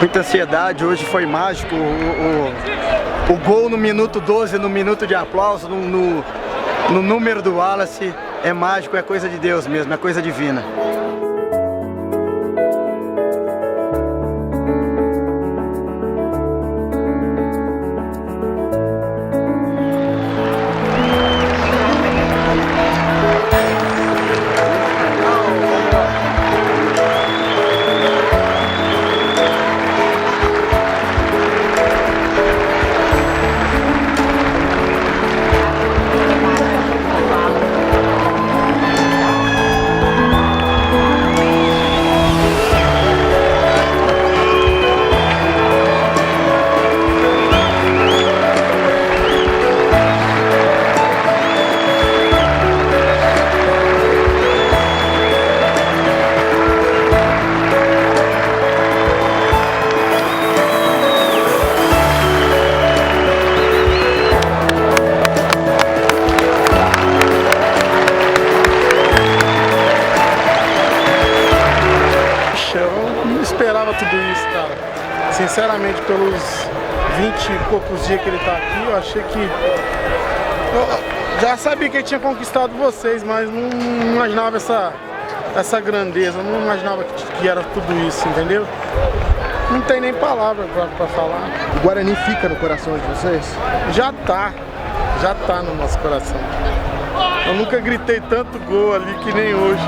Muita ansiedade, hoje foi mágico, o gol no minuto 12, no minuto de aplauso, no número do Wallace, é mágico, é coisa de Deus mesmo, é coisa divina. Eu não esperava tudo isso, cara. Sinceramente, pelos 20 e poucos dias que ele tá aqui, eu achei que... Eu já sabia que ele tinha conquistado vocês, mas não imaginava essa grandeza, não imaginava que era tudo isso, entendeu? Não tem nem palavra pra falar. O Guarani fica no coração de vocês? Já tá no nosso coração. Eu nunca gritei tanto gol ali que nem hoje.